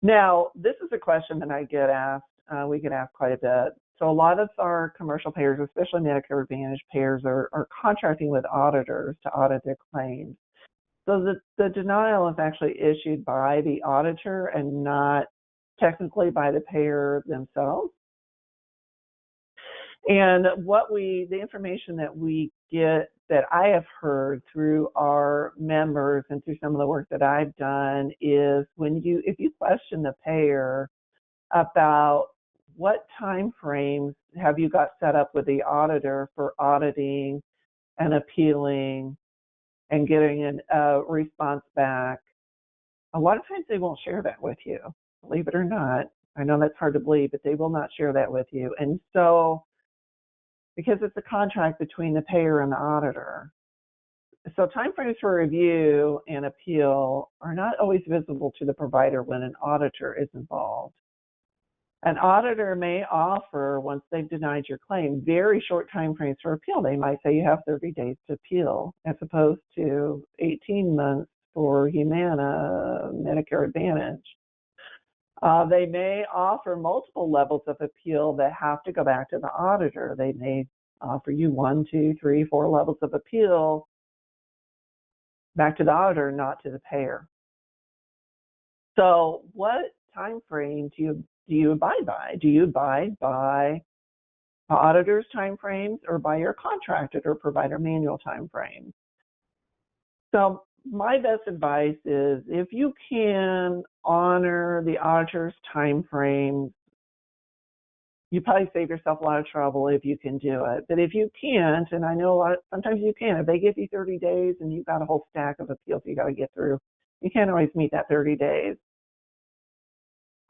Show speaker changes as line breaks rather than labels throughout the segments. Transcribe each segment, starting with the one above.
Now, this is a question that I get asked, we get asked quite a bit. So a lot of our commercial payers, especially Medicare Advantage payers, are contracting with auditors to audit their claims. So the denial is actually issued by the auditor and not technically by the payer themselves. And the information that we get, that I have heard through our members and through some of the work that I've done, is if you question the payer about what time frames have you got set up with the auditor for auditing and appealing and getting a response back, a lot of times they won't share that with you, believe it or not. I know that's hard to believe, but they will not share that with you. And so, because it's a contract between the payer and the auditor, so timeframes for review and appeal are not always visible to the provider when an auditor is involved. An auditor may offer, once they've denied your claim, very short timeframes for appeal. They might say you have 30 days to appeal, as opposed to 18 months for Humana Medicare Advantage. They may offer multiple levels of appeal that have to go back to the auditor. They may offer you 1, 2, 3, 4 levels of appeal back to the auditor, not to the payer. So what time frame do you abide by? Do you abide by the auditor's time frames or by your contracted or provider manual time frames? So my best advice is, if you can honor the auditor's time frames, you probably save yourself a lot of trouble if you can do it. But if you can't, and I know sometimes you can, if they give you 30 days and you've got a whole stack of appeals you got to get through, you can't always meet that 30 days.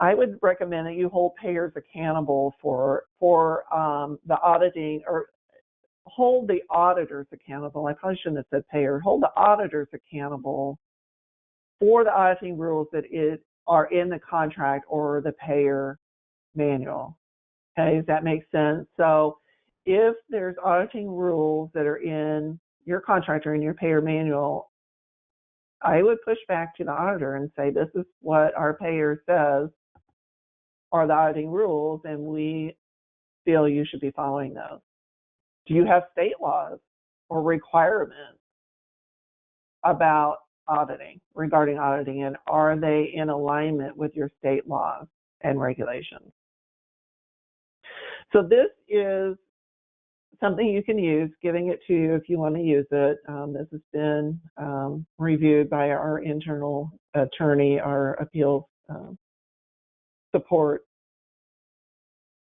I would recommend that you hold payers accountable for the auditing, or hold the auditors accountable. I probably shouldn't have said payer. Hold the auditors accountable for the auditing rules that are in the contract or the payer manual. Okay, does that make sense? So if there's auditing rules that are in your contract or in your payer manual, I would push back to the auditor and say, this is what our payer says are the auditing rules, and we feel you should be following those. Do you have state laws or requirements about regarding auditing, and are they in alignment with your state laws and regulations? So this is something you can use, giving it to you if you want to use it. This has been reviewed by our internal attorney, our appeals support.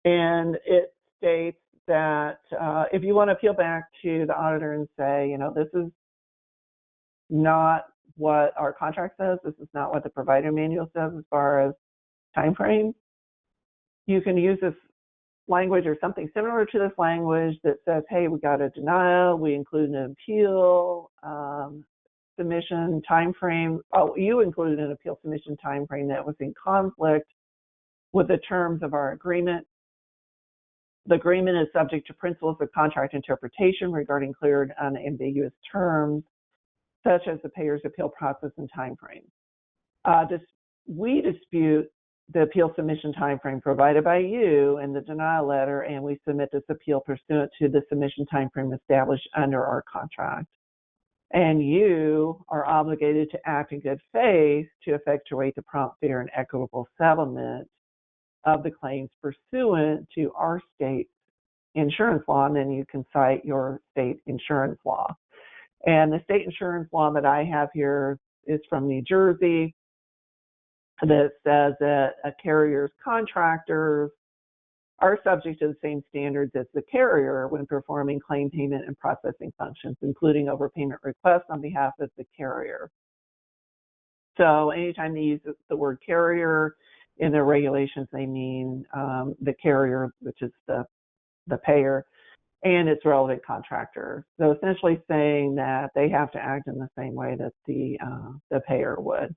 And it states that if you want to appeal back to the auditor and say, this is not what our contract says, this is not what the provider manual says as far as timeframes, you can use this language or something similar to this language that says, hey, we got a denial, we include an appeal submission timeframe. Oh, you included an appeal submission timeframe that was in conflict with the terms of our agreement. The agreement is subject to principles of contract interpretation regarding clear and unambiguous terms, such as the payer's appeal process and timeframe. We dispute the appeal submission timeframe provided by you in the denial letter, and we submit this appeal pursuant to the submission timeframe established under our contract. And you are obligated to act in good faith to effectuate the prompt, fair, and equitable settlement of the claims pursuant to our state insurance law, and then you can cite your state insurance law. And the state insurance law that I have here is from New Jersey, that says that a carrier's contractors are subject to the same standards as the carrier when performing claim payment and processing functions, including overpayment requests on behalf of the carrier. So anytime they use the word carrier in their regulations, they mean the carrier, which is the payer, and its relevant contractor. So essentially saying that they have to act in the same way that the payer would.